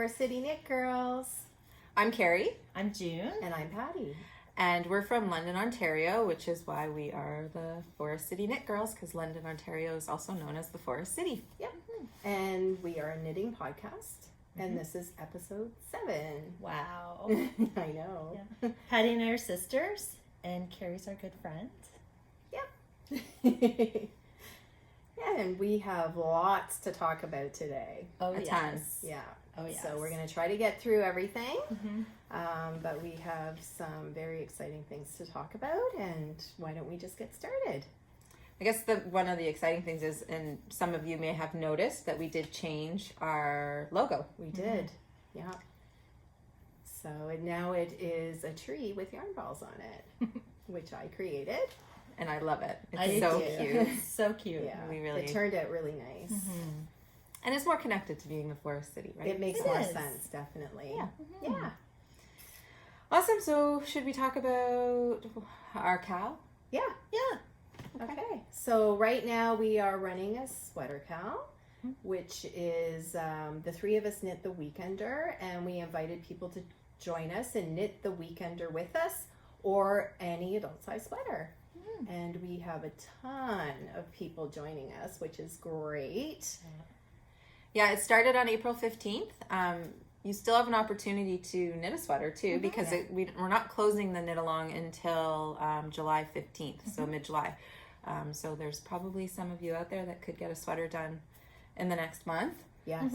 Forest City Knit Girls. I'm Carrie. I'm June. And I'm Patty. And we're from London, Ontario, which is why we are the Forest City Knit Girls, because London, Ontario is also known as the Forest City. Yep. And we are a knitting podcast. And this is episode 7. Wow. I know. Yeah. Patty and I are sisters, and Carrie's our good friend. Yep. And we have lots to talk about today. Oh, a ton. Yeah. Oh, yes. So we're going to try to get through everything. Mm-hmm. But we have some very exciting things to talk about. And why don't we just get started? I guess one of the exciting things is, and some of you may have noticed, that we did change our logo. We did. Yeah. So now it is a tree with yarn balls on it, which I created. And I love it. It's I so do. cute. So cute. Yeah, It turned out really nice. Mm-hmm. And it's more connected to being the Forest City, right? It makes more sense, definitely. Yeah. Mm-hmm. Yeah. Awesome. So should we talk about our cowl? Yeah. Yeah. Okay. So right now we are running a sweater cowl, which is the three of us knit the weekender, and we invited people to join us and knit the weekender with us, or any adult size sweater. And we have a ton of people joining us, which is great. Yeah, it started on April 15th. You still have an opportunity to knit a sweater too, because we're not closing the knit along until July 15th, so mid-July. So there's probably some of you out there that could get a sweater done in the next month. Yes.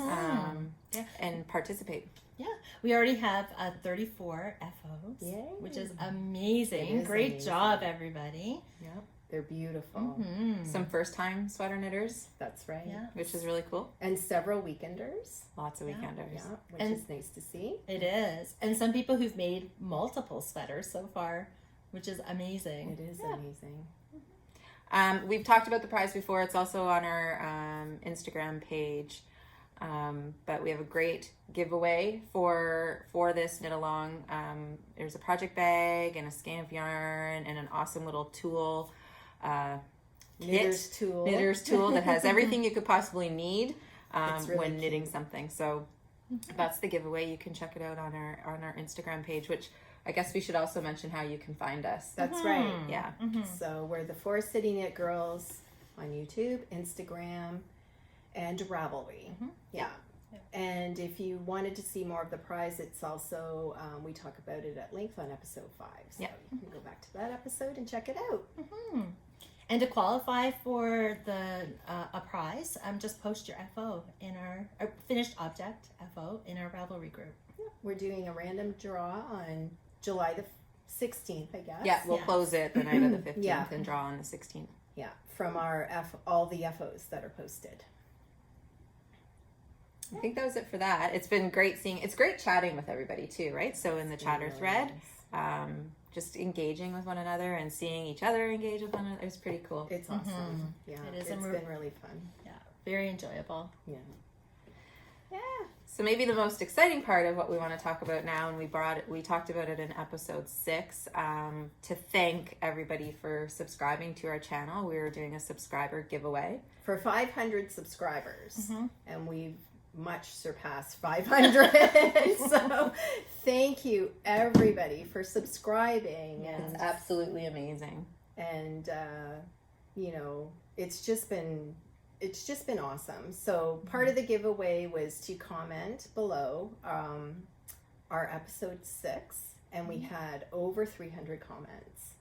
And participate. Yeah. We already have 34 FOs, Yay. which is amazing. It is Great amazing. job, everybody. Yep. They're beautiful. Mm-hmm. Some first-time sweater knitters, That's right. Yeah. which is really cool. And several weekenders. Lots of Yeah. weekenders. Yeah, which And- is nice to see. It is. And some people who've made multiple sweaters so far, which is amazing. It is amazing. We've talked about the prize before. It's also on our Instagram page. But we have a great giveaway for this knit along. There's a project bag and a skein of yarn and an awesome little tool, Knitter's tool. knitter's tool that has everything you could possibly need It's really when knitting cute. something. So that's the giveaway. You can check it out on our Instagram page, which I guess we should also mention how you can find us. That's right. Yeah. So we're the Forest City Knit Girls on YouTube, Instagram, and Ravelry. Yeah. And if you wanted to see more of the prize, it's also, we talk about it at length on episode 5. So Yeah. you can go back to that episode and check it out. And to qualify for the a prize, just post your FO in our finished object FO in our Ravelry group. Yeah. We're doing a random draw on July the 16th, I guess. Yeah, we'll Yes. close it the night of the 15th Yeah. and draw on the 16th. Yeah, from our all the FOs that are posted. I think that was it for that. It's been great it's great chatting with everybody too, right? So in the chatter really thread, nice. just engaging with one another and seeing each other engage with one another is pretty cool. It's awesome. Yeah, It is, it's and been really fun. Yeah, very enjoyable. Yeah. Yeah. So maybe the most exciting part of what we want to talk about now, and we talked about it in episode 6, to thank everybody for subscribing to our channel. We were doing a subscriber giveaway. For 500 subscribers, and we've much surpassed 500. So thank you everybody for subscribing. It's And absolutely amazing. and it's just been awesome. So part of the giveaway was to comment below our episode 6, and we had over 300 comments,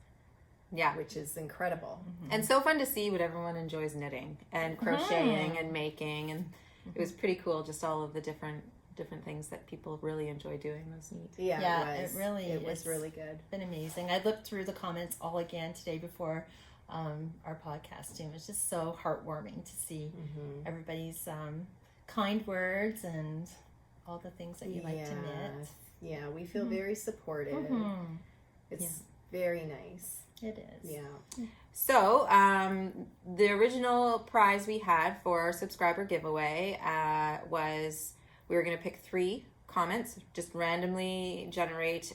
Yeah. which is incredible. And so fun to see what everyone enjoys knitting and crocheting and making, and it was pretty cool, just all of the different things that people really enjoy doing. It was neat. Yeah, it it was is. really good. Been amazing. I looked through the comments all again today before our podcasting. It was just so heartwarming to see everybody's kind words and all the things that you like to knit. Yeah, we feel very supported. It's very nice. It is. Yeah. So, the original prize we had for our subscriber giveaway was we were going to pick 3 comments, just randomly generate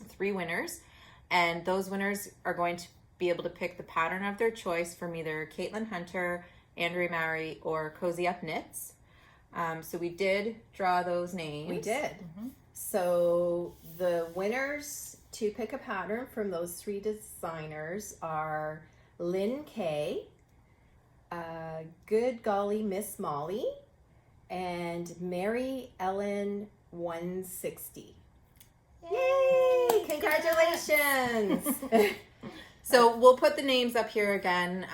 3 winners, and those winners are going to be able to pick the pattern of their choice from either Caitlin Hunter, Andrea Mowry, or Cozy Up Knits. So we did draw those names. We did. So the winners to pick a pattern from those 3 designers are Lynne K, Good Golly Miss Molly, and Mary Ellen 160. Yay! Congratulations! So we'll put the names up here again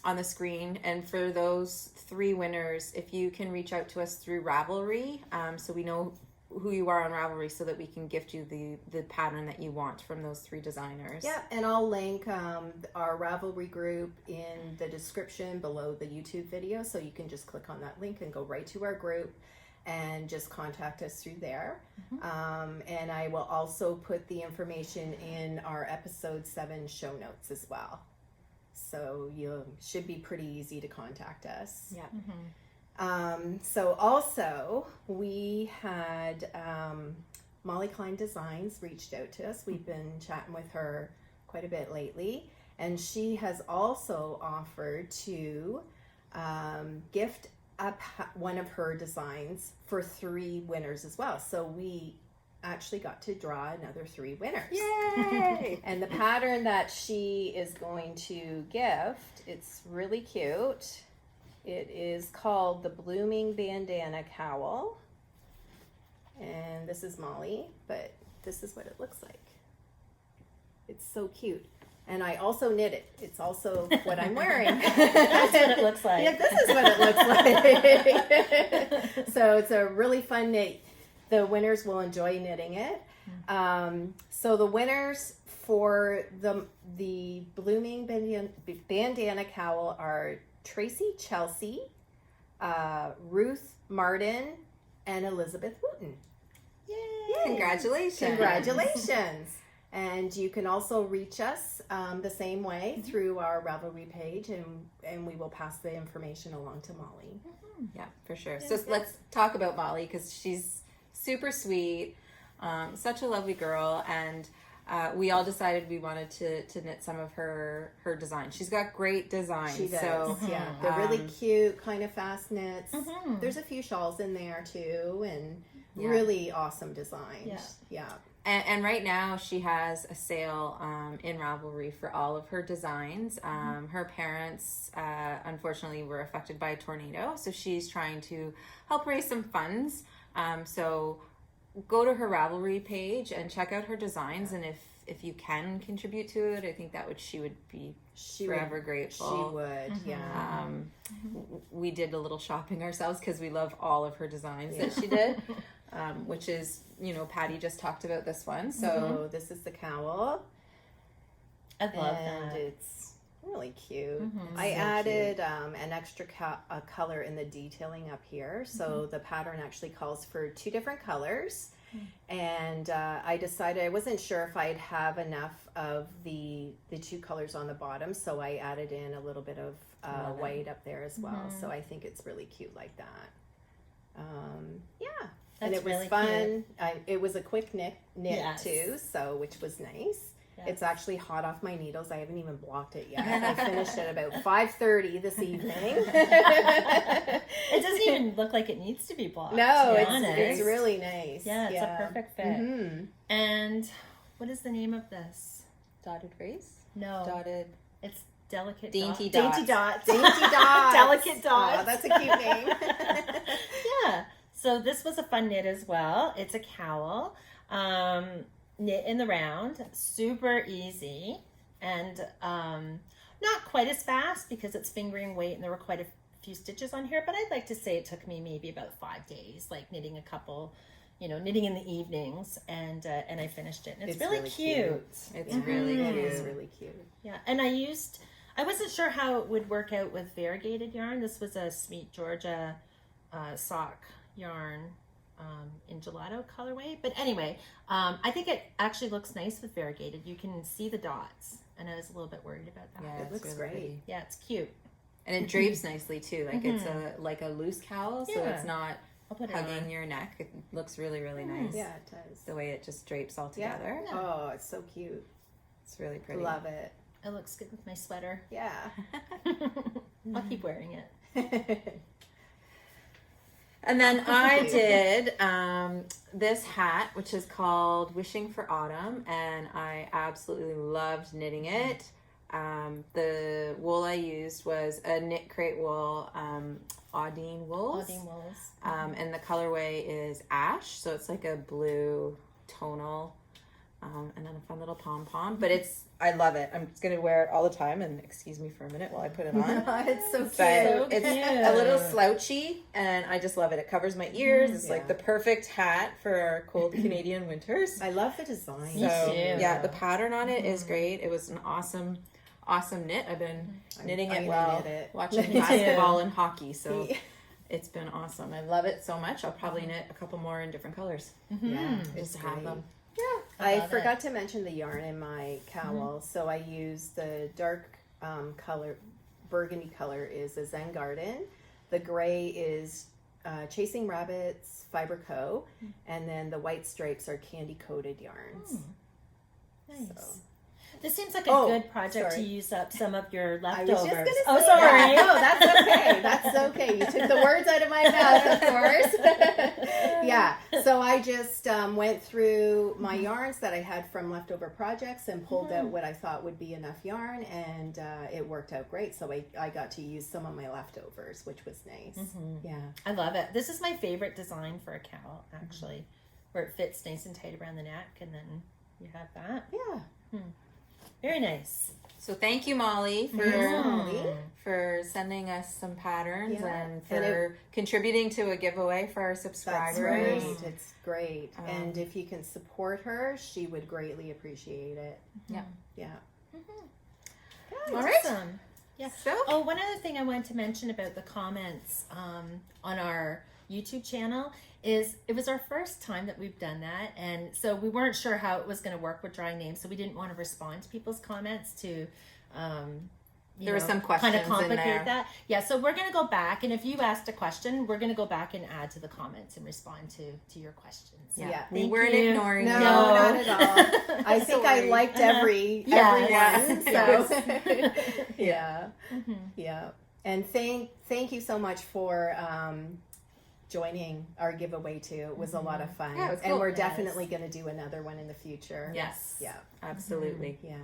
on the screen. And for those 3 winners, if you can reach out to us through Ravelry, so we know who you are on Ravelry so that we can gift you the pattern that you want from those 3 designers. Yeah, and I'll link our Ravelry group in the description below the YouTube video, so you can just click on that link and go right to our group and just contact us through there. And I will also put the information in our episode 7 show notes as well. So you should be pretty easy to contact us. Yeah. So also we had Molly Klein Designs reached out to us. We've been chatting with her quite a bit lately, and she has also offered to gift up one of her designs for 3 winners as well. So we actually got to draw another 3 winners. Yay! And the pattern that she is going to gift, it's really cute. It is called the Blooming Bandana Cowl. And this is Molly, but this is what it looks like. It's so cute. And I also knit it. It's also what I'm wearing. That's what it looks like. Yeah, this is what it looks like. So it's a really fun knit. The winners will enjoy knitting it. So the winners for the Blooming Bandana Cowl are Tracey Chelsey, Ruth Marden, and Elizabeth Wooten. Yay! Congratulations! Congratulations! And you can also reach us the same way through our Ravelry page, and we will pass the information along to Molly. Yeah, for sure. So let's talk about Molly, because she's super sweet, such a lovely girl, and we all decided we wanted to knit some of her designs. She's got great designs. She does. So yeah, they're really cute, kind of fast knits. There's a few shawls in there too, and really awesome designs. Yeah. And right now she has a sale in Ravelry for all of her designs. Her parents, unfortunately, were affected by a tornado, so she's trying to help raise some funds. So go to her Ravelry page and check out her designs, and if you can contribute to it, I think she would be forever grateful. She would, yeah. We did a little shopping ourselves because we love all of her designs that she did. Which is, Patty just talked about this one. So this is the cowl. I love that. And it's really cute. I added an extra color in the detailing up here. So the pattern actually calls for 2 different colors. And I decided I wasn't sure if I'd have enough of the 2 colors on the bottom. So I added in a little bit of white up there as well. So I think it's really cute like that. And it was really fun. It was a quick knit Yes. too, so which was nice. Yes. It's actually hot off my needles. I haven't even blocked it yet. I finished at about 5:30 this evening. It doesn't even look like it needs to be blocked. No, to be it's honest. really nice. Yeah, it's a perfect fit. And what is the name of this? dotted race? No, Dotted. it's delicate Dainty dots. dots. Dainty dots. Delicate dots. Oh, that's a cute name. Yeah. So this was a fun knit as well. It's a cowl, knit in the round, super easy, and not quite as fast because it's fingering weight and there were quite a few stitches on here, but I'd like to say it took me maybe about 5 days, like knitting a couple, knitting in the evenings, and I finished it. And it's really cute. It's really cute. It is really cute. Yeah, and I wasn't sure how it would work out with variegated yarn. This was a Sweet Georgia sock yarn in gelato colorway, but anyway, I think it actually looks nice with variegated. You can see the dots, and I was a little bit worried about that. Yeah, It looks really great. pretty. Yeah, it's cute. And it drapes nicely too. Like it's a loose cowl, so Yeah. it's not I'll put it hugging on. your neck. It looks really, really nice. Yeah, it does. The way it just drapes all Yeah. together. Oh, it's so cute. It's really pretty. Love it. It looks good with my sweater. Yeah. I'll keep wearing it. And then I did this hat, which is called Wishing for Autumn, and I absolutely loved knitting it. The wool I used was a Knit Crate wool, Audine wools. Audine wools. And the colorway is ash, so it's like a blue tonal, and then a fun little pom-pom. But I love it. I'm going to wear it all the time, and excuse me for a minute while I put it on. It's so cute. But it's a little slouchy, and I just love it. It covers my ears. It's like the perfect hat for our cold Canadian winters. I love the design. So, too. yeah, the pattern on it is great. It was an awesome knit. I've been knitting it while watching basketball and hockey, so it's been awesome. I love it so much. I'll probably knit a couple more in different colors. Yeah, Just to have them. Yeah, I forgot to mention the yarn in my cowl. So I used the dark color, burgundy color is a Zen Garden. The gray is Chasing Rabbits Fiber Co. And then the white stripes are Candy Coated yarns. Nice. So. This seems like a good project to sorry. use up some of your I leftovers. was just gonna Oh, say sorry. that. No, that's okay. That's okay. You took the words out of my mouth, of course. Yeah. So I just went through my yarns that I had from leftover projects and pulled out what I thought would be enough yarn, and it worked out great. So I got to use some of my leftovers, which was nice. Yeah. I love it. This is my favorite design for a cowl, actually, where it fits nice and tight around the neck, and then you have that. Yeah. Very nice. So thank you, Molly, Molly. for sending us some patterns and for And contributing to a giveevaway for our subscribers. That's right. It's great. And if you can support her, she would greatly appreciate it. Yeah. Yeah. All right. Awesome. Yeah. So, Oh, one other thing I wanted to mention about the comments on our YouTube channel is it was our first time that we've done that, and so we weren't sure how it was going to work with drawing names, so we didn't want to respond to people's comments to there were some questions kind of complicate in there. that. Yeah, so we're going to go back, and if you asked a question, we're going to go back and add to the comments and respond to your questions. Yeah. We Thank weren't you. ignoring No, you. not at all. I think I Sorry. liked everyone. Yes. So yeah, yeah. And thank you so much for joining our giveaway too. It was a lot of fun, Yeah, it was and cool. we're Yes. definitely going to do another one in the future. Yes. Yeah. Absolutely. Yeah.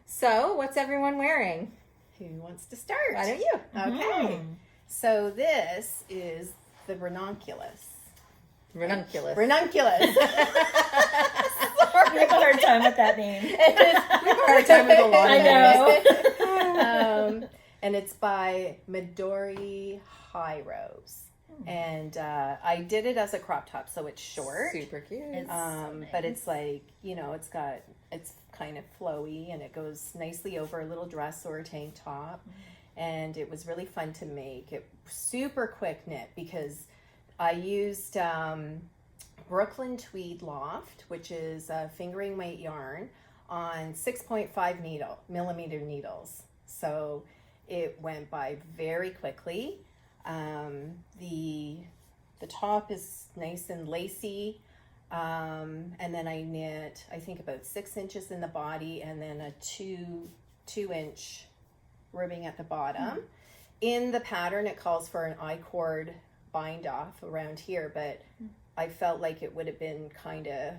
So, what's everyone wearing? Who wants to start? Why don't you? Okay. So this is the ranunculus. Ranunculus. Ranunculus. We have a hard time with that name. We have a hard time with a lot I of know. And it's by Midori High Rose. And I did it as a crop top, so it's short. Super cute. It's But it's like, it's kind of flowy, and it goes nicely over a little dress or a tank top. And it was really fun to make. It super quick knit because I used Brooklyn Tweed Loft, which is a fingering weight yarn, on 6.5 millimeter needles. So it went by very quickly. The top is nice and lacy. And then I knit, I think about 6 inches in the body, and then a 2-inch ribbing at the bottom. In the pattern, it calls for an I-cord bind off around here, but I felt like it would have been kind of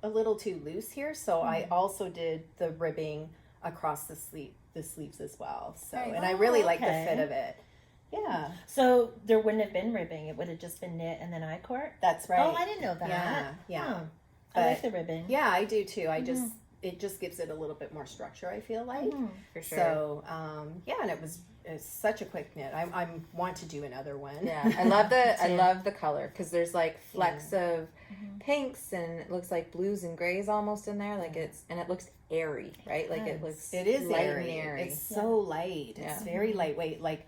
a little too loose here, so I also did the ribbing across the sleeves as well. So, and I really like the fit of it. Yeah, So there wouldn't have been ribbing. It would have just been knit and then I-cord. that's right. Oh, I didn't know that. Yeah. Oh, I like the ribbing. Yeah, I do too. It just gives it a little bit more structure, I feel like. For sure. So, and it's such a quick knit. I want to do another one. Yeah, I love the color because there's like flecks of pinks and it looks like blues and grays almost in there. Like it looks airy, right? Like it looks light and airy. It's so light. It's very lightweight. Like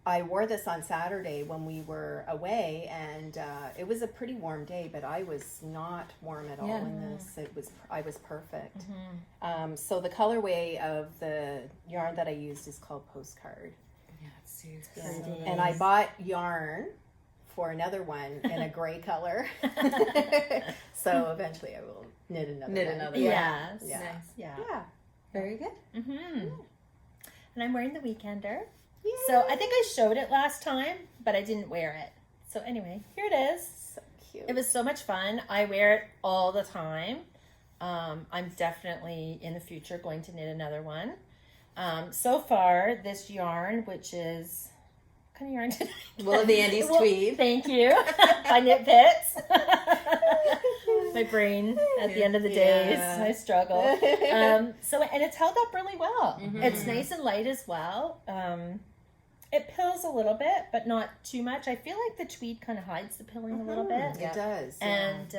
I wore this on Saturday when we were away, and it was a pretty warm day, but I was not warm at all in this. I was perfect. So the colorway of the yarn that I used is called Postcard. Yeah, it's super Pretty. And I bought yarn for another one in a gray color. So eventually I will knit another one. Yes. Yeah. nice. Yeah. Yeah. Very good. And I'm wearing the Weekender. So I think I showed it last time, but I didn't wear it. So anyway, here it is. So cute. It was so much fun. I wear it all the time. I'm definitely in the future going to knit another one. So far, this yarn, which is, what kind of yarn did I Wool of the Andes tweed. Thank you. By Knit Bits. My brain at the end of the day, I struggle. And it's held up really well. Mm-hmm. It's nice and light as well. It pills a little bit, but not too much. I feel like the tweed kind of hides the pilling a little bit. It does. And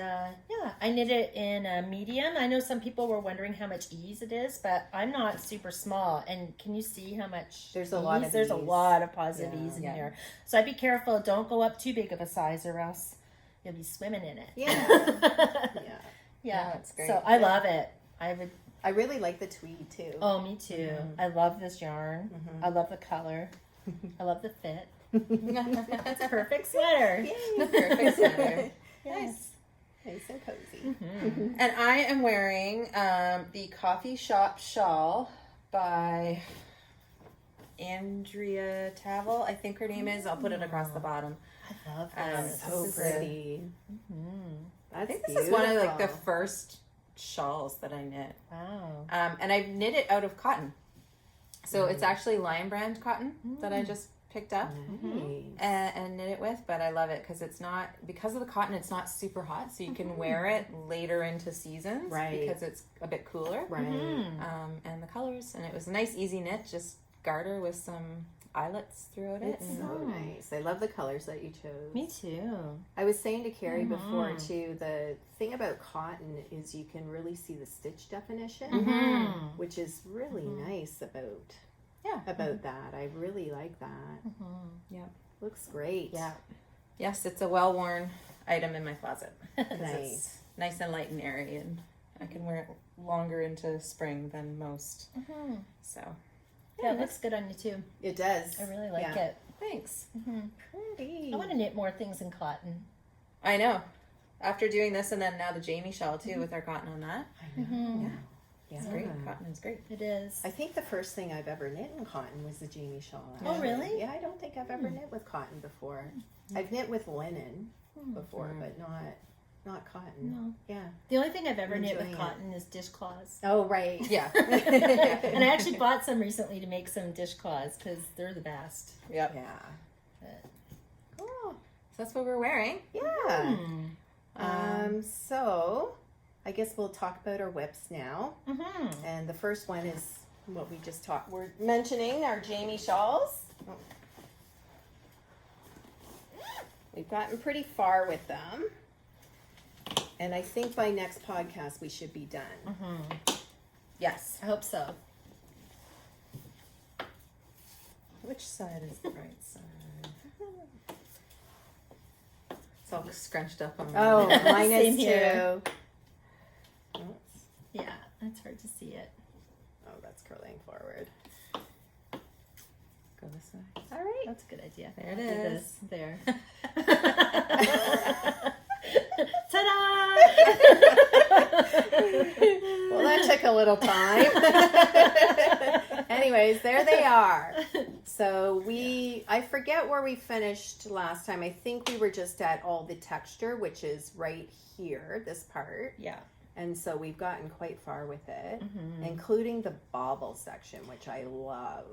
I knit it in a medium. I know some people were wondering how much ease it is, but I'm not super small. And can you see how much There's a lot of There's a ease. lot of positive ease in here. So I'd be careful. Don't go up too big of a size or else you'll be swimming in it. Yeah. Yeah, that's great. So I love it. I really like the tweed too. Oh, me too. I love this yarn. I love the color. I love the fit. It's a perfect sweater. Yay. Perfect sweater. Yes. Nice and cozy. And I am wearing the Coffee Shop Shawl by Andrea Tavel, I think her name is. I'll put it across the bottom. I love this. So This is pretty. I think this is one of like the first shawls that I knit. Wow. And I've knit it out of cotton. So it's actually Lion Brand cotton that I just picked up Nice. and knit it with, but I love it because of the cotton, it's not super hot, so you can wear it later into seasons, Right. because it's a bit cooler. Right. And the colors, and it was a nice easy knit, just garter with some eyelets throughout it. It's so nice. I love the colors that you chose. Me too. I was saying to Carrie before too, the thing about cotton is you can really see the stitch definition, which is really nice about that. I really like that. Yeah. Looks great. Yeah. Yes, it's a well-worn item in my closet. Nice. It's nice and light and airy, and I can wear it longer into spring than most. So Yeah, it looks good on you too. It does. I really like Yeah. it. thanks. Pretty. I want to knit more things in cotton. I know. After doing this and then now the Jamie shawl too with our cotton on that. I know. Yeah. It's great. Cotton is great. It is. I think the first thing I've ever knit in cotton was the Jamie shawl. Oh, actually. really? Yeah, I don't think I've ever knit with cotton before. I've knit with linen before, but not cotton. No. Yeah. The only thing I've ever I'm knit with enjoying cotton is dishcloths. Oh, right. Yeah. And I actually bought some recently to make some dishcloths because they're the best. Yep. Yeah. But, Oh, So that's what we're wearing. yeah. So I guess we'll talk about our whips now. And the first one is what we just talked. We're mentioning our Jamie shawls. We've gotten pretty far with them. And I think by next podcast we should be done. yes, I hope so. Which side is the right side? It's all scrunched up on Oh, mine Same is here. too. Yeah, it's hard to see it. Oh, that's curling forward. Go this way. All right. That's a good idea. There it I'll do is. this. There. Ta-da! Well, that took a little time. Anyways, there they are. So I forget where we finished last time. I think we were just at all the texture, which is right here, this part. Yeah. And so we've gotten quite far with it, including the bauble section, which I love.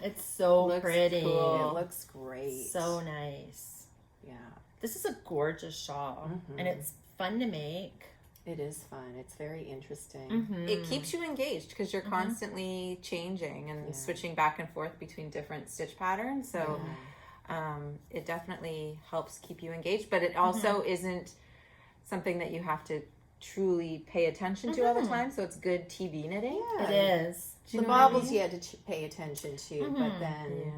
It's so Looks pretty. cool. It looks great. So nice. Yeah, This is a gorgeous shawl, and it's fun to make. it is fun. It's very interesting. It keeps you engaged because you're constantly changing and switching back and forth between different stitch patterns. So it definitely helps keep you engaged, but it also isn't something that you have to truly pay attention to all the time. So it's good TV knitting. Yeah. It is. The baubles you had to pay attention to, but then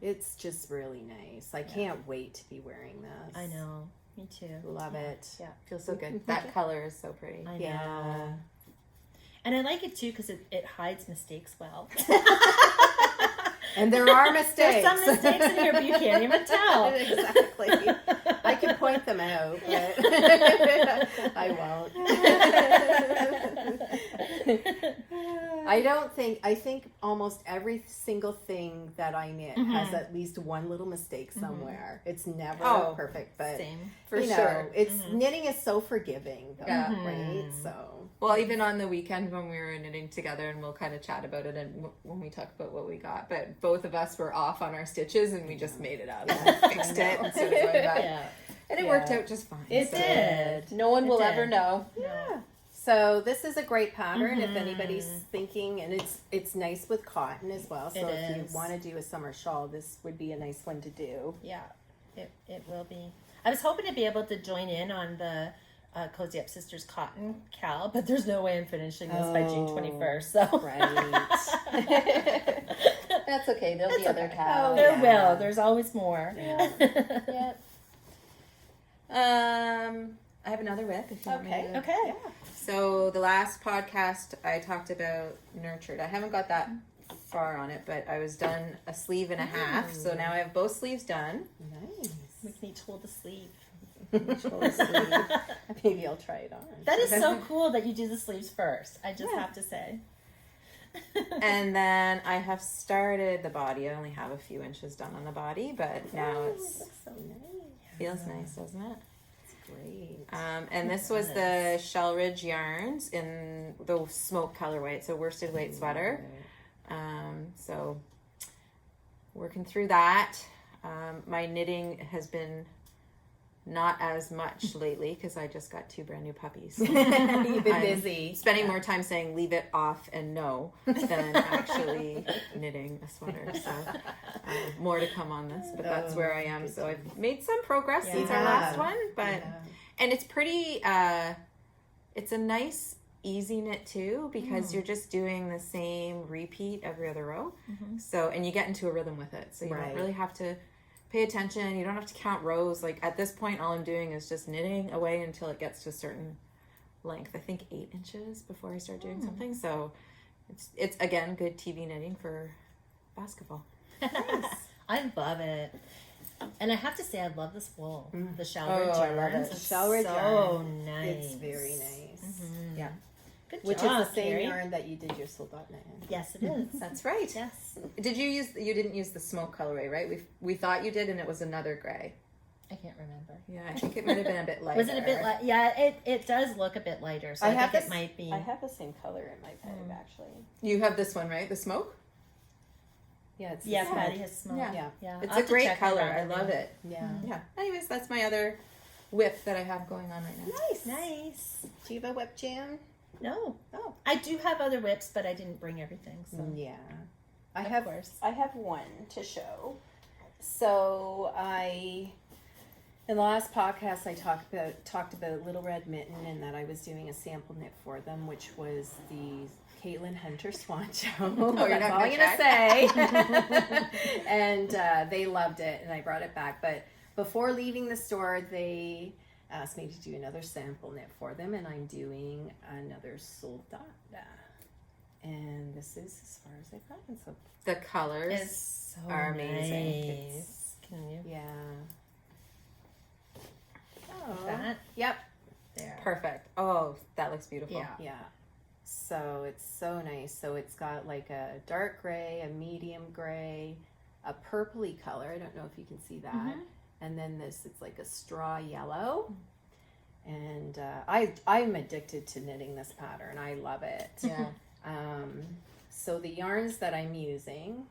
it's just really nice. I can't wait to be wearing this. I know. Me too. Love it. Yeah, feels so good. That color is so pretty. I know. Yeah. And I like it too because it hides mistakes well. And there are mistakes. There's some mistakes in here, but you can't even tell. Exactly. I can point them out, but I won't. I I think almost every single thing that I knit has at least one little mistake somewhere. It's never perfect, but Same. For you know, sure. it's knitting is so forgiving, though, right? So Well, even on the weekend when we were knitting together, and we'll kind of chat about it and when we talk about what we got, but both of us were off on our stitches and we just made it up and fixed it instead of going back. Yeah. And it worked out just fine. It did. No one will did. ever know. yeah. So this is a great pattern if anybody's thinking, and it's nice with cotton as well. So It if you is. want to do a summer shawl, this would be a nice one to do. Yeah, it will be. I was hoping to be able to join in on the Cozy Up Sisters cotton cowl, but there's no way I'm finishing this by June 21st. So Right. That's okay. There'll be other cows. there yeah. will. There's always more. Yeah. I have another whip. If you want me Okay. to- Okay. So the last podcast I talked about nurtured. I haven't got that far on it, but I was done a sleeve and a half. So now I have both sleeves done. Nice. We need to hold the sleeve. Maybe I'll try it on. That is so cool that you do the sleeves first. I just have to say. And then I have started the body. I only have a few inches done on the body, but now it it's looks so nice. feels nice, doesn't it? Great. And this was the Shell Ridge yarns in the smoke colorway. It's a worsted weight sweater. So working through that. My knitting has been not as much lately because I just got 2 brand new puppies. You've been I'm busy. Spending more time saying leave it off and no than actually knitting a sweater. So more to come on this, but that's where I am. So I've made some progress since our last one, but and it's pretty. It's a nice easy knit too because you're just doing the same repeat every other row. So and you get into a rhythm with it, so you don't really have to pay attention. You don't have to count rows. Like at this point, all I'm doing is just knitting away until it gets to a certain length. I think 8 inches before I start doing something. So it's again good TV knitting for basketball. I love it. And I have to say, I love this wool. The Shell Oh, Ridge I love yarns. it. It's Shell Ridge so yarn. nice. It's very nice. Yeah. Good Which job, is the same Carrie. yarn that you did your soldotna in. Yes, it is. That's right. Yes. Did you didn't use the smoke colorway, right? We thought you did, and it was another gray. I can't remember. Yeah, I think it might have been a bit lighter. Was it a bit light? Yeah, it does look a bit lighter. So I think it might be. I have the same color in my bag, actually. You have this one, right? The smoke? Yeah, it's Yeah, the same. Patty has smoke. Yeah. Yeah. It's I'll a have to great check it color. out. I love it. Yeah. Yeah. Anyways, that's my other whip that I have going on right now. Nice. Nice. Do you have a whip jam? No. Oh. I do have other whips, but I didn't bring everything. So Yeah. of course. I have one to show. So in the last podcast I talked about Little Red Mitten and that I was doing a sample knit for them, which was the Caitlin Hunter Swancho. you're That's not all I'm gonna gonna say. And they loved it, and I brought it back. But before leaving the store, they asked me to do another sample knit for them, and I'm doing another soldotna. And this is as far as I've gotten. So The colors It's so are amazing. nice. Can you yeah. like that? Yep. There. Perfect. Oh, that looks beautiful. Yeah. Yeah. So it's so nice. So it's got like a dark gray, a medium gray, a purpley color. I don't know if you can see that. And then this, it's like a straw yellow. And I'm addicted to knitting this pattern. I love it. Yeah. So the yarns that I'm using,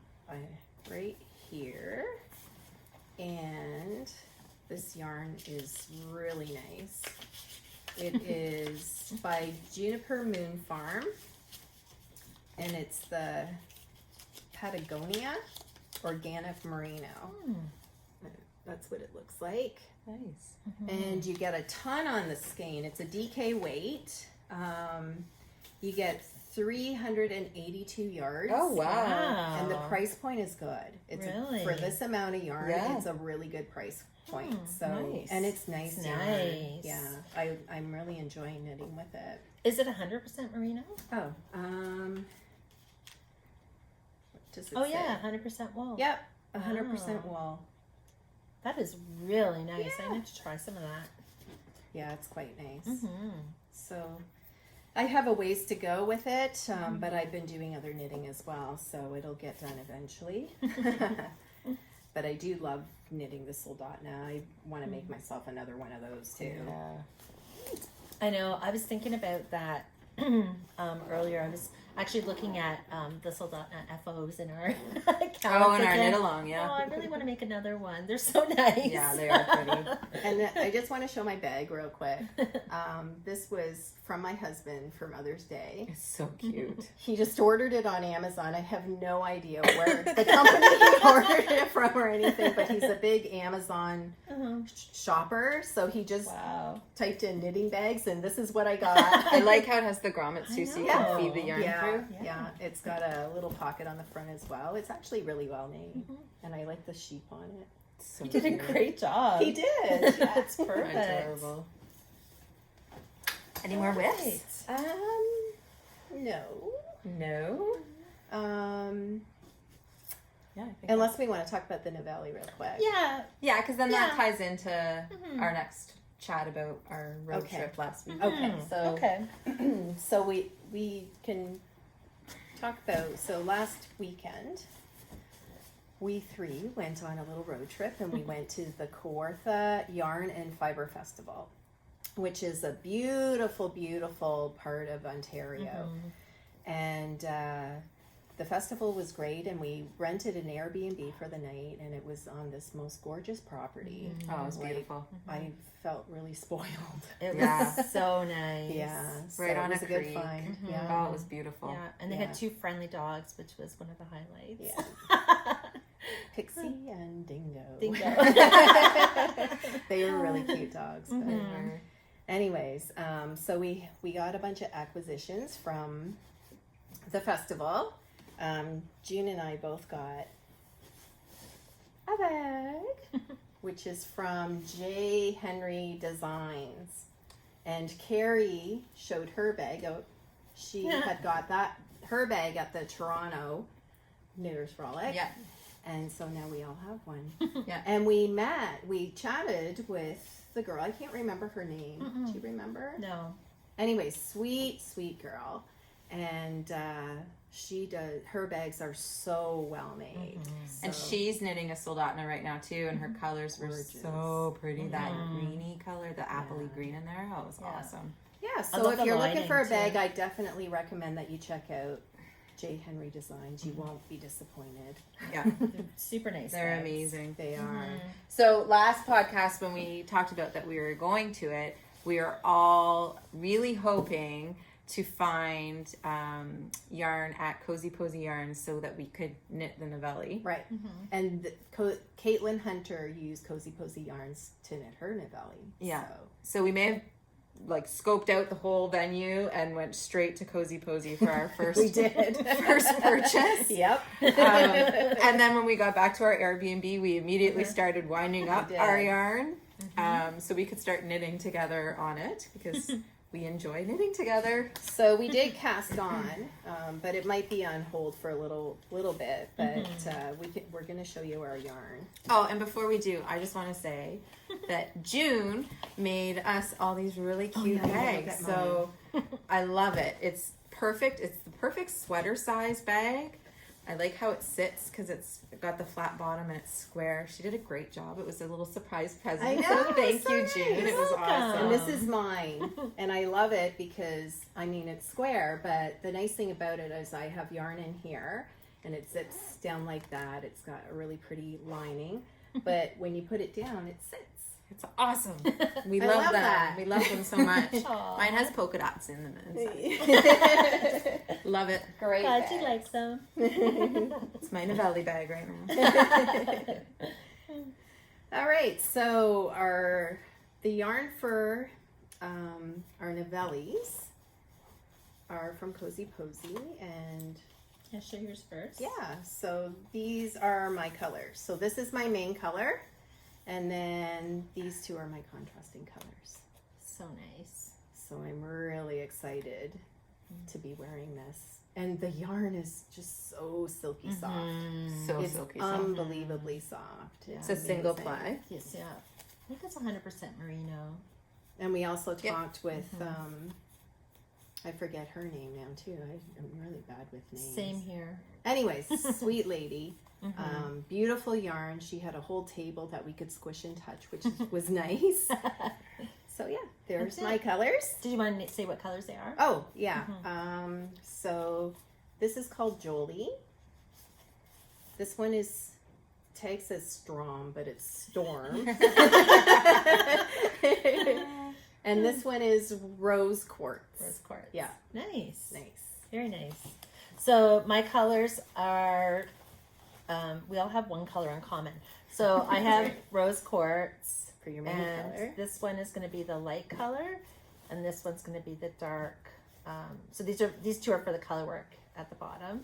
right here, and this yarn is really nice. It is by Juniper Moon Farm, and it's the Patagonia Organic Merino. That's what it looks like. Nice. And you get a ton on the skein. It's a DK weight. You get 382 yards. Oh, wow. And the price point is good. It's Really? for this amount of yarn, Yeah. it's a really good price point. So nice. and it's nice. It's yarn. nice. Yeah. I'm really enjoying knitting with it. Is it 100% merino? Oh, what does it Oh say? yeah, 100% wool. Yep. 100% Oh. wool. That is really nice. Yeah. I need to try some of that. Yeah, it's quite nice. Mm-hmm. So I have a ways to go with it, but I've been doing other knitting as well, so it'll get done eventually. But I do love knitting the soldotna. I want to make myself another one of those too. Yeah. I know. I was thinking about that earlier. I was actually looking at the soldotna FOs in our account. Oh, in our knit along, yeah. Oh, I really want to make another one. They're so nice. Yeah, they are pretty. And I just want to show my bag real quick. This was from my husband for Mother's Day. It's so cute. He just ordered it on Amazon. I have no idea where the company he ordered it from or anything, but he's a big Amazon shopper. So he just typed in knitting bags, and this is what I got. I like how it has the grommets too, so you can feed the yarn through. Yeah, it's got a little pocket on the front as well. It's actually really well made, and I like the sheep on it. So You did a great job. He did. Yeah. It's perfect. Adorable. Any more whiffs? No. No. Yeah, I think Unless we want to talk about the Novelli real quick. Yeah. Yeah, because then that ties into our next chat about our road Okay. trip last week. Okay, so Okay. so we can talk about, so last weekend we three went on a little road trip, and we went to the Kawartha Yarn and Fiber Festival, which is a beautiful, beautiful part of Ontario. And the festival was great, and we rented an Airbnb for the night, and it was on this most gorgeous property. Oh, it was Like, beautiful. I felt really spoiled. It was Yeah. so nice. Yeah, so Right on it was a a good creek. find. Oh, Yeah, it was beautiful. Yeah, and they Yeah. had 2 friendly dogs, which was one of the highlights. yeah. Pixie and Dingo. Dingo. They were really cute dogs. But anyways, so we got a bunch of acquisitions from the festival. June and I both got a bag, which is from J. Henry Designs. And Carrie showed her bag out. She had got her bag at the Toronto Knitters Frolic. Yeah. And so now we all have one. Yeah. And we chatted with the girl. I can't remember her name. Do you remember? No. Anyway, sweet, sweet girl. And her bags are so well made. And So- she's knitting a soldotna right now too, and her colors were Gorgeous. so pretty. That greeny color, the appley green in there, oh, it was Yeah. awesome. Yeah, I so love if the you're looking lining, for a too. bag, I definitely recommend that you check out J. Henry Designs. You won't be disappointed. Yeah, They're super nice. they're bags. amazing. They are. So last podcast when we talked about that we were going to it, we are all really hoping to find yarn at Cozy Posy Yarns so that we could knit the Novelli. Right. And Caitlin Hunter used Cozy Posy Yarns to knit her Novelli. Yeah. So. So we may have scoped out the whole venue and went straight to Cozy Posy for our first We did. first purchase. Yep. And then when we got back to our Airbnb, we immediately started winding up did. our yarn so we could start knitting together on it because we enjoy knitting together. So we did cast on, but it might be on hold for a little bit. But we're going to show you our yarn. Oh, and before we do, I just want to say that June made us all these really cute bags. So I love it. It's perfect. It's the perfect sweater size bag. I like how it sits because it's got the flat bottom and it's square. She did a great job. It was a little surprise present. I know, So thank so you, nice. June. It was awesome. And this is mine, and I love it because, I mean, it's square, but the nice thing about it is I have yarn in here, and it sits down like that. It's got a really pretty lining, but when you put it down, it sits. It's awesome. We I love love them. that. We love them so much. Aw. Mine has polka dots in them inside. Love it. Great. Glad bag. you like them. It's my Novelli bag right now. All right, so the yarn for our Novellis are from Cozy Posy, and Can I show yours first? yeah, so these are my colors. So this is my main color, and then these two are my contrasting colors. So nice. So I'm really excited to be wearing this. And the yarn is just so silky soft. So It's silky soft. unbelievably soft. It's a single amazing. ply. Yes, yeah. I think it's 100% merino. And we also Yeah. talked with, I forget her name now too. I'm really bad with names. Same here. Anyways, sweet lady. Beautiful yarn. She had a whole table that we could squish and touch, which was nice. So yeah, there's my colors. Did you want to say what colors they are? Oh yeah. So this is called Golly. This one is tag says Strom, but it's Storm. And this one is Rose Quartz. Rose quartz. Yeah. Nice. Nice. Very nice. So my colors are, we all have one color in common. So I have rose quartz. For your main And color. this one is going to be the light color, and this one's going to be the dark. So these two are for the color work at the bottom.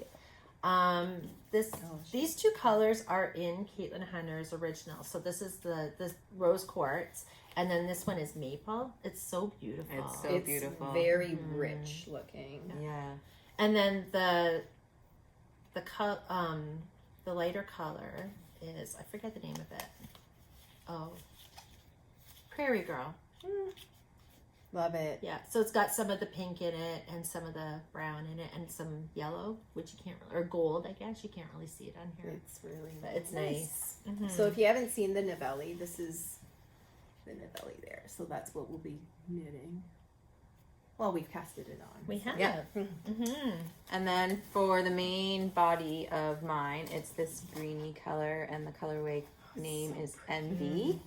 These two colors are in Caitlin Hunter's original. So this is the rose quartz, and then this one is maple. It's so beautiful. It's so beautiful. Very rich looking. Yeah. And then the lighter color is, I forget the name of it. Oh, Prairie Girl. Love it. Yeah, so it's got some of the pink in it and some of the brown in it and some yellow, which you can't really, or gold, I guess. You can't really see it on here. It's really But nice. it's nice. So if you haven't seen the Novelli, this is the Novelli there. So that's what we'll be knitting. Well, we've casted it on. We have. Yeah. And then for the main body of mine, it's this greeny color, and the colorway name is Envy.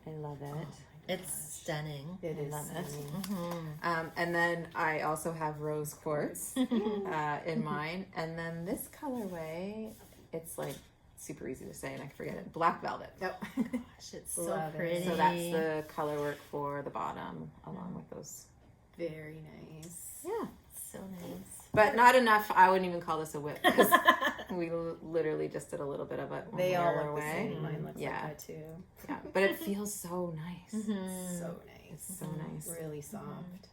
I love it. It's stunning. It is. love it. stunning. And then I also have rose quartz in mine. And then this colorway, it's like super easy to say and I can forget it. Black velvet. Yep. Gosh, it's so Love it. pretty. So that's the color work for the bottom along with those. Very nice. Yeah, so nice. But not enough. I wouldn't even call this a whip because we literally just did a little bit of it. When They we all were look the away. same. Mine looks Yeah. like that too. Yeah, but it feels so nice. So nice. So nice. Really soft.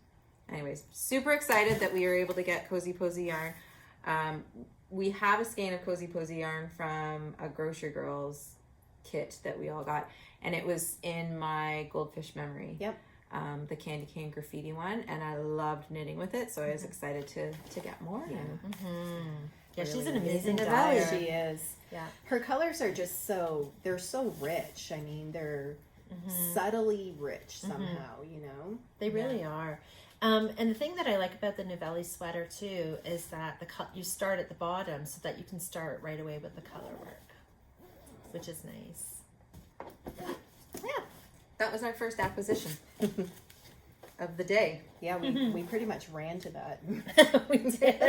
Anyways, super excited that we were able to get Cozy Posy yarn. We have a skein of Cozy Posy yarn from a Grocery Girls kit that we all got, and it was in my Goldfish memory. Yep. The candy cane graffiti one, and I loved knitting with it, so I was excited to get more. Yeah. Yeah, she's an Really amazing is. dyer. She is. Yeah. Her colors are just they're so rich. I mean, they're subtly rich somehow, you know? They really are. And the thing that I like about the Novelli sweater too is that you start at the bottom so that you can start right away with the color work, which is nice. Yeah, that was our first acquisition of the day. Yeah, we pretty much ran to that. We did.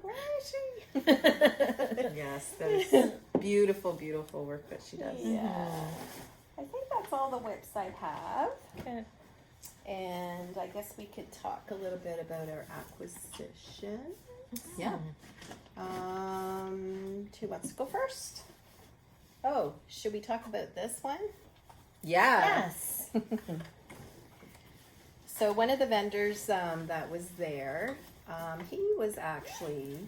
Where is she? Yes, that is beautiful, beautiful work that she does. Yeah. I think that's all the whips I have. Okay. And I guess we could talk a little bit about our acquisition. Yeah. Who wants to go first? Oh, should we talk about this one? Yeah. Yes. So one of the vendors that was there, he was actually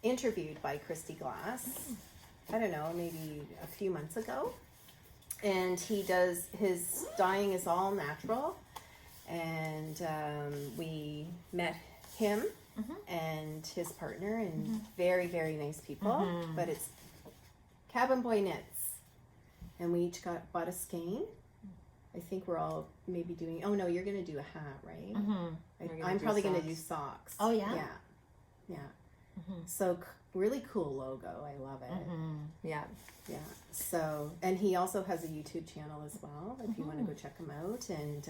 interviewed by Christy Glass, I don't know, maybe a few months ago. And his dyeing is all natural. And we met him and his partner, and very, very nice people. But it's Cabin Boy Knits. And we each bought a skein. I think we're all maybe doing, oh no, you're going to do a hat, right? I'm probably going to do socks. Oh, yeah? Yeah. So really cool logo. I love it. Yeah. Yeah. So, and he also has a YouTube channel as well, if you want to go check him out. And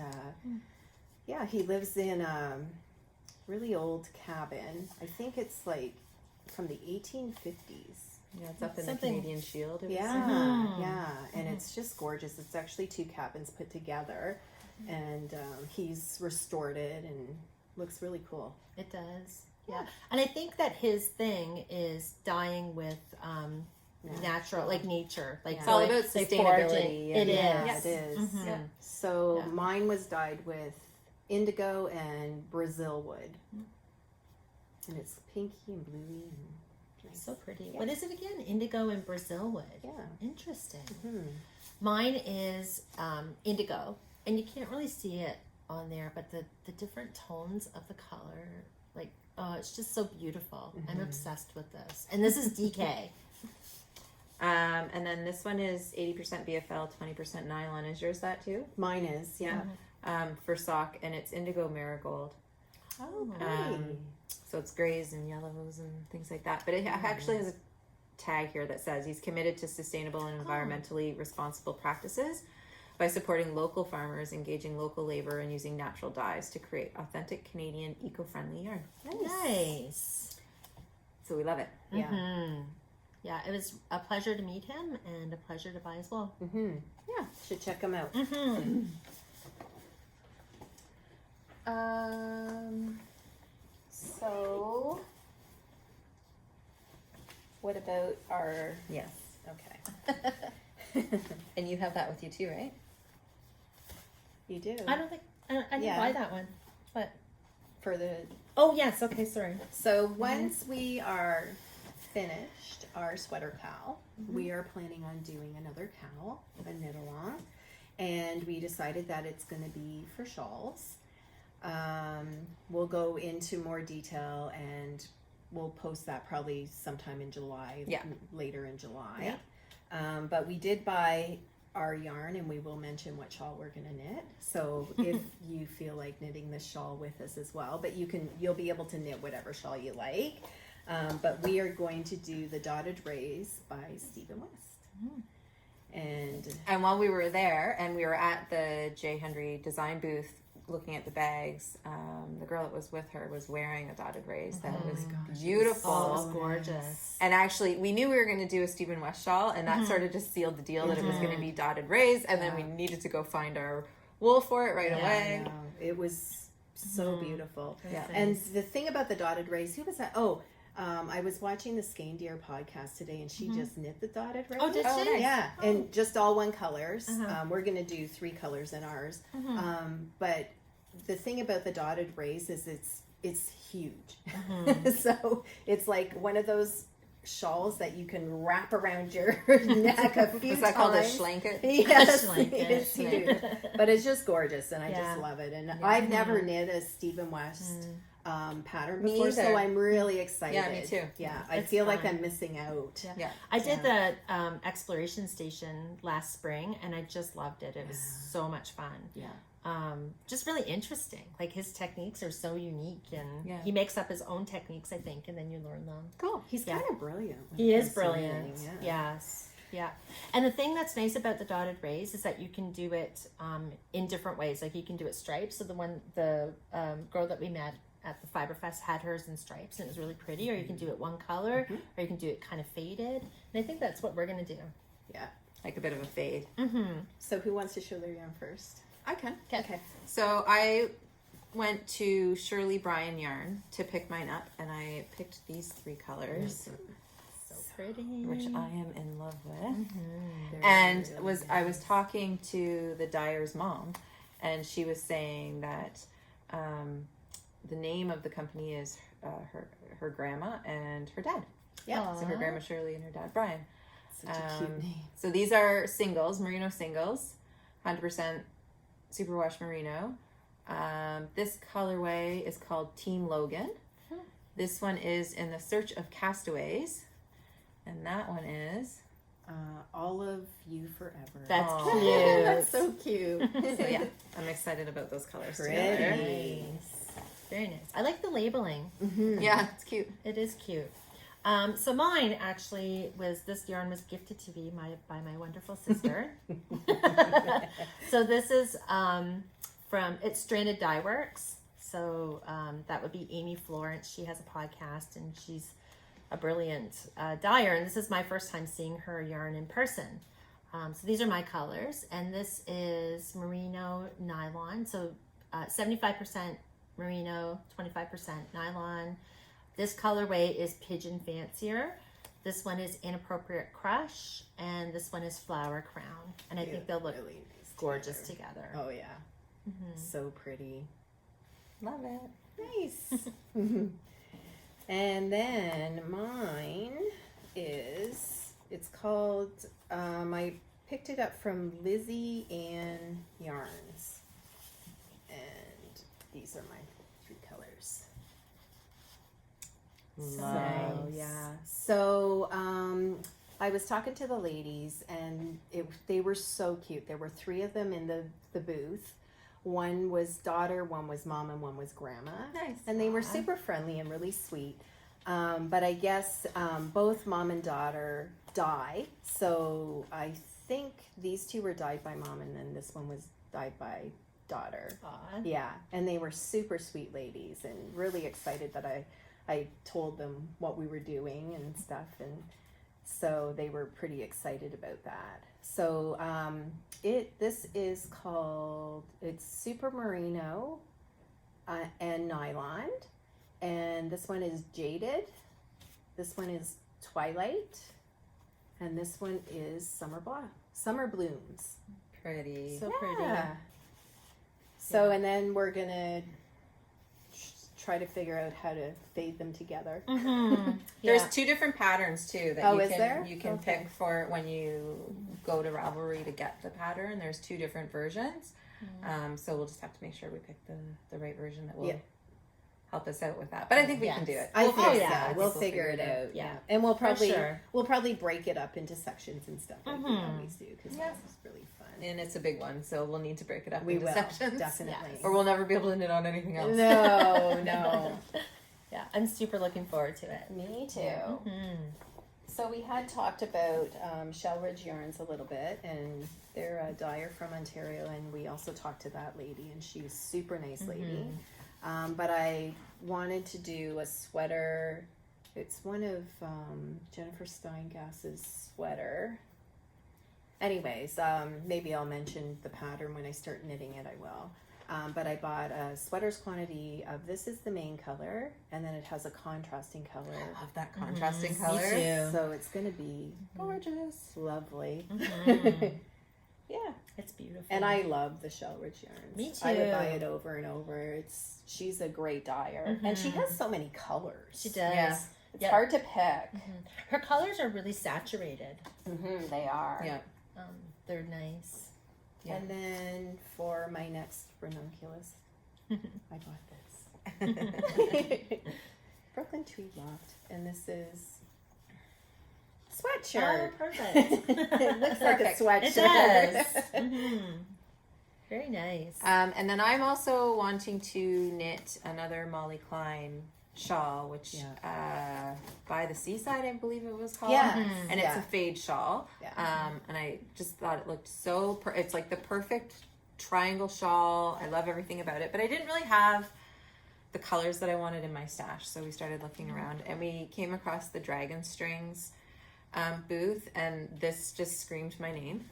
yeah, he lives in a really old cabin. I think it's like from the 1850s. Yeah, it's up in Something- the Canadian Shield. It was- Yeah, and it's just gorgeous. It's actually two cabins put together, and he's restored it and looks really cool. It does. Yeah. And I think that his thing is dyeing with natural, like nature. Like It's all about like sustainability. foraging. It Yeah, is. it is. Yeah. So Yeah. mine was dyed with indigo and Brazil wood, and it's pinky and bluey and nice. So pretty. Yeah. What is it again? Indigo and Brazil wood. Yeah. Interesting. Hmm. Mine is indigo, and you can't really see it on there, but the different tones of the color, like, oh, it's just so beautiful. I'm obsessed with this. And this is DK. And then this one is 80% BFL, 20% nylon. Is yours that too? Mine is, yeah. For sock, and it's indigo marigold. Oh, great. So it's grays and yellows and things like that. But it actually has a tag here that says he's committed to sustainable and environmentally responsible practices by supporting local farmers, engaging local labor, and using natural dyes to create authentic Canadian eco-friendly yarn. Nice. So we love it. Yeah. Yeah, it was a pleasure to meet him and a pleasure to buy as well. Yeah, should check them out. So, what about our? Yes. Okay. And you have that with you too, right? You do. I didn't buy that one. But for the. oh yes, okay, sorry. So once we are finished our sweater cowl, we are planning on doing another cowl, a knit along, and we decided that it's going to be for shawls. We'll go into more detail and we'll post that probably sometime in July, later in July. But we did buy our yarn, and we will mention what shawl we're going to knit. So if you feel like knitting this shawl with us as well, but you'll be able to knit whatever shawl you like. But we are going to do the Dotted Rays by Stephen West. And while we were there and we were at the J. Henry design booth looking at the bags, the girl that was with her was wearing a Dotted Rays that was beautiful. Oh, it was gorgeous. And actually, we knew we were going to do a Stephen West shawl, and that sort of just sealed the deal that it was going to be Dotted Rays, and then we needed to go find our wool for it right away. It was so beautiful. Yeah. And the thing about the Dotted Rays, who was that? I was watching the Skein Deer podcast today, and she just knit the Dotted Rays. Oh, did she? Nice. Yeah, and just all one colors. We're going to do 3 colors in ours. But the thing about the Dotted Rays is it's huge. So it's like one of those shawls that you can wrap around your neck a few times. Is that called a schlanket? Yes, Schlanket. it's huge. But it's just gorgeous, and I just love it. And I've never knit a Stephen West pattern Me before, so either. I'm really excited. Yeah, me too. Yeah, I It's feel like fun. I'm missing out. Yeah. I did the exploration station last spring, and I just loved it. It was so much fun. Yeah. Just really interesting. Like, his techniques are so unique, and Yeah. he makes up his own techniques, I think, and then you learn them. Cool. He's kind of brilliant. when He it is comes to brilliant. knitting, Yes. Yeah. And the thing that's nice about the Dotted Rays is that you can do it in different ways. Like, you can do it stripes. So the girl that we met at the Fiberfest had hers in stripes, and it was really pretty. Or you can do it one color, or you can do it kind of faded. And I think that's what we're going to do. Yeah. Like a bit of a fade. So who wants to show their yarn first? I can. Okay. So I went to Shirley Bryan Yarn to pick mine up, and I picked these 3 colors, So pretty. which I am in love with. They're And really I was talking to the dyer's mom, and she was saying that the name of the company is her grandma and her dad. Yeah. So her grandma Shirley and her dad Brian. Such a cute name. So these are singles, merino singles, 100% superwash merino. This colorway is called Team Logan. This one is In the Search of Castaways, and that one is All of You Forever. That's Aw. cute. That's so cute. so yeah, I'm excited about those colors Pretty. together. Very nice. I like the labeling. Yeah, it's cute. It is cute. So mine actually this yarn was gifted to me by my wonderful sister. So this is it's Stranded Dye Works. So that would be Amy Florence. She has a podcast, and she's a brilliant dyer. And this is my first time seeing her yarn in person. So these are my colors, and this is merino nylon. So 75% merino, 25% nylon. This colorway is Pigeon Fancier. This one is Inappropriate Crush, and this one is Flower Crown. And I think they'll look really nice gorgeous together. Oh yeah. So pretty. Love it. Nice. And then mine it's called, I picked it up from Lizzie Ann Yarns. And these are my 3 colors. Nice. Yeah. So I was talking to the ladies, and they were so cute. There were 3 of them in the booth. One was daughter, one was mom, and one was grandma. Nice. And they were super friendly and really sweet. But I guess both mom and daughter die. So I think these 2 were died by mom, and then this one was died by daughter. Aw. Yeah. And they were super sweet ladies and really excited that I told them what we were doing and stuff. And so they were pretty excited about that. So this is called, it's Super Merino and Nylon. And this one is Jaded. This one is Twilight. And this one is Summer Blooms. Pretty. So pretty. So, and then we're going to try to figure out how to fade them together. Mm-hmm. There's 2 different patterns too that Oh, is there? you can Okay. pick for when you go to Ravelry to get the pattern. There's 2 different versions. So we'll just have to make sure we pick the right version that will help us out with that. But I think we can do it. I think figure so. it out. We'll figure it out. Yeah. And we'll For sure. probably break it up into sections and stuff like we always do, because Yeah. that's really fun. And it's a big one, so we'll need to break it up We into will, sections. definitely. Yes. Or we'll never be able to knit on anything else. No. Yeah, I'm super looking forward to it. Me too. Mm-hmm. So we had talked about Shellridge Yarns a little bit, and they're a dyer from Ontario, and we also talked to that lady, and she's a super nice lady. But I wanted to do a sweater. It's one of Jennifer Steingass's sweater. Anyways, maybe I'll mention the pattern when I start knitting it, I will. But I bought a sweater's quantity of, this is the main color, and then it has a contrasting color. I love that contrasting Me color. too. So it's going to be Gorgeous. lovely. Yeah. It's beautiful. And I love the Shellridge yarns. Me I would too. buy it over and over. She's a great dyer, and she has so many colors. She does. Yeah. It's hard to pick. Her colors are really saturated. They are. Yeah. They're nice. Yeah. And then for my next ranunculus, I bought this. Brooklyn Tweed Loft, and this is sweatshirt. Oh, perfect. It looks like a Perfect. sweatshirt. It does. Very nice. And then I'm also wanting to knit another Molly Klein shawl, which by the seaside, I believe it was called. Yeah. And it's a fade shawl. Yeah. And I just thought it looked so, it's like the perfect triangle shawl. I love everything about it, but I didn't really have the colors that I wanted in my stash. So we started looking around, and we came across the Dragon Strings booth, and this just screamed my name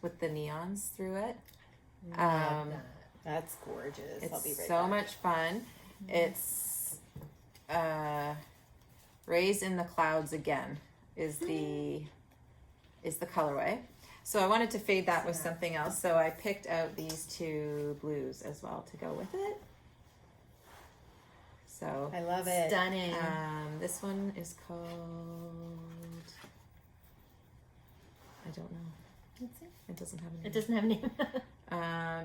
with the neons through it. That's gorgeous. It's I'll be right so back. much fun. It's Raise in the Clouds Again is the colorway. So I wanted to fade that with something else. So I picked out these 2 blues as well to go with it. So I love it. Stunning. this one is called, I don't know. Let's see. It doesn't have a name. It doesn't have a name.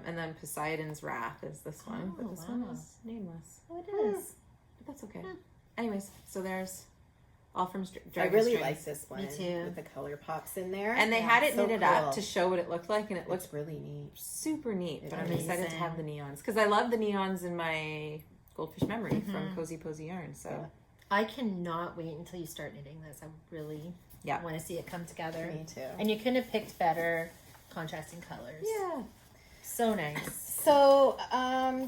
And then Poseidon's Wrath is this one, but Oh, this one wow. is nameless. Oh, it is. But that's okay. Anyways, so there's all from I Dragon really Strings. like this one. Me too. With the color pops in there. And they had it so knitted cool. up to show what it looked like, and it looked Looks really neat. super neat. But I'm Amazing. excited to have the neons because I love the neons in my Goldfish Memory from Cozy Posy Yarn. So I cannot wait until you start knitting this. I really want to see it come together. Me too. And you couldn't have picked better contrasting colors. yeah. So nice. So,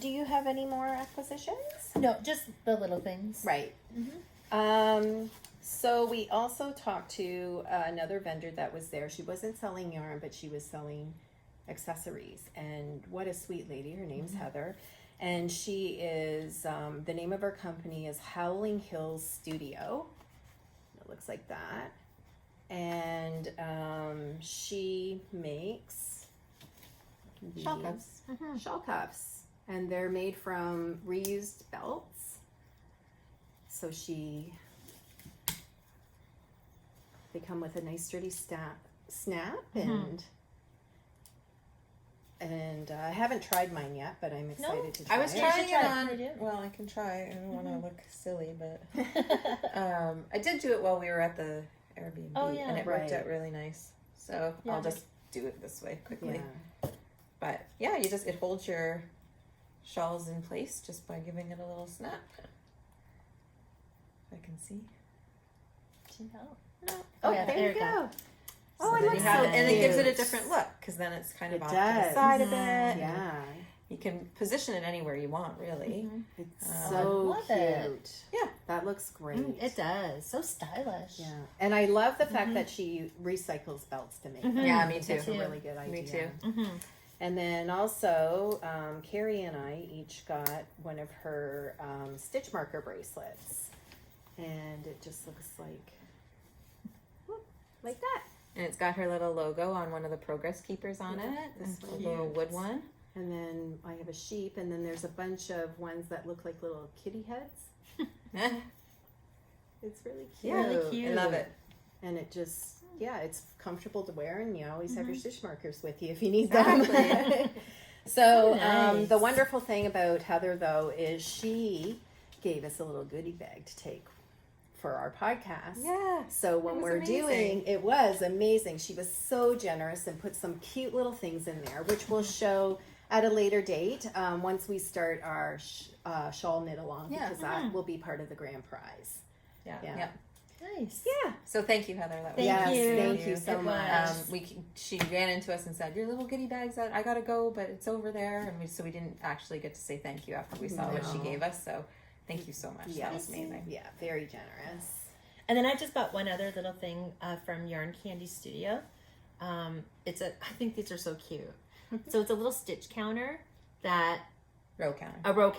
do you have any more acquisitions? No, just the little things. Right. So we also talked to another vendor that was there. She wasn't selling yarn, but she was selling accessories. And what a sweet lady. Her name's Heather. And she is, the name of her company is Howling Hills Studio. It looks like that. And she makes Shawl these cuffs. shawl cuffs, and they're made from reused belts. So they come with a nice sturdy snap, and and I haven't tried mine yet, but I'm excited to try I was it. trying it try it. on. I do. Well, I can try. I don't want to look silly, but I did do it while we were at the Airbnb, Oh, yeah. and it worked Right. out really nice. So Yeah, I'll just do it this way quickly. Yeah. But yeah, it holds your shawls in place just by giving it a little snap. If I can see. No. Oh, yeah, there you go. Oh, So it then looks you have so it, and it gives it a cute. different look because then it's kind of It off to the does. side a bit. Mhm. Yeah, You can position it anywhere you want, really. it's I so love cute. it. Yeah. That looks great. It does. So stylish. Yeah, and I love the fact that she recycles belts to make them. Yeah, me I think too. It's a really good idea. Me too. Mm-hmm. And then also, Carrie and I each got one of her stitch marker bracelets, and it just looks like that. And it's got her little logo on one of the progress keepers on Yeah, it. that's This cute. little wood one. And then I have a sheep, and then there's a bunch of ones that look like little kitty heads. It's really cute. Yeah, really cute. I love it. And it just, it's comfortable to wear, and you always have your stitch markers with you if you need Exactly. them. So, So nice. the wonderful thing about Heather, though, is she gave us a little goodie bag to take for our podcast. Yeah. So when was we're amazing. doing, it was amazing. She was so generous and put some cute little things in there, which we'll show at a later date once we start our shawl knit along, Yeah. because that will be part of the grand prize. Yeah. Yeah. Nice. Yeah. So thank you, Heather. That was Thank Yes, you. thank you so It much. was. She ran into us and said, "Your little goodie bag's out. I gotta go, but it's over there." And we didn't actually get to say thank you after we saw what she No. gave us. So thank you so much. Yes. That was amazing. Yeah, very generous. And then I just bought one other little thing from Yarn Candy Studio. I think these are so cute. So it's a little stitch counter Row counter. a row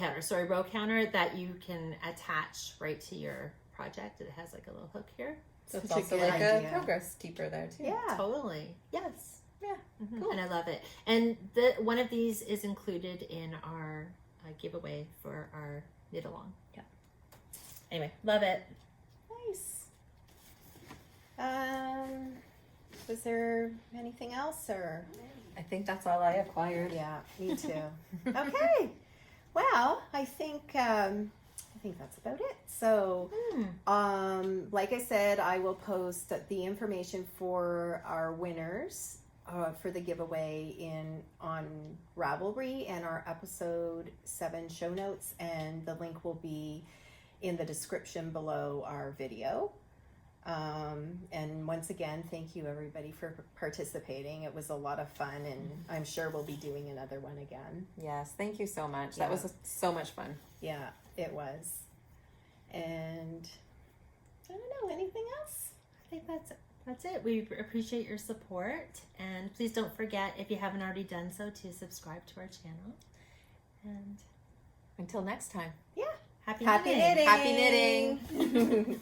counter that you can attach right to your project. It has like a little hook here. So it's Such a also good like idea. a progress keeper there too. Yeah. Totally. Yes. Yeah. Mhm. Cool. And I love it. And one of these is included in our giveaway for our knit along. Yeah. Anyway, love it. Nice. Was there anything else, or? I think that's all I acquired. Yeah, me too. Okay. Well, I think that's about it. So, like I said, I will post the information for our winners for the giveaway on Ravelry and our episode 7 show notes, and the link will be in the description below our video. And once again, thank you everybody for participating. It was a lot of fun, and I'm sure we'll be doing another one again. Yes. Thank you so much. Yeah. That was so much fun. Yeah, it was. And I don't know, anything else? I think that's it. We appreciate your support, and please don't forget, if you haven't already done so, to subscribe to our channel. And Until next time. happy Happy knitting. knitting! Happy knitting.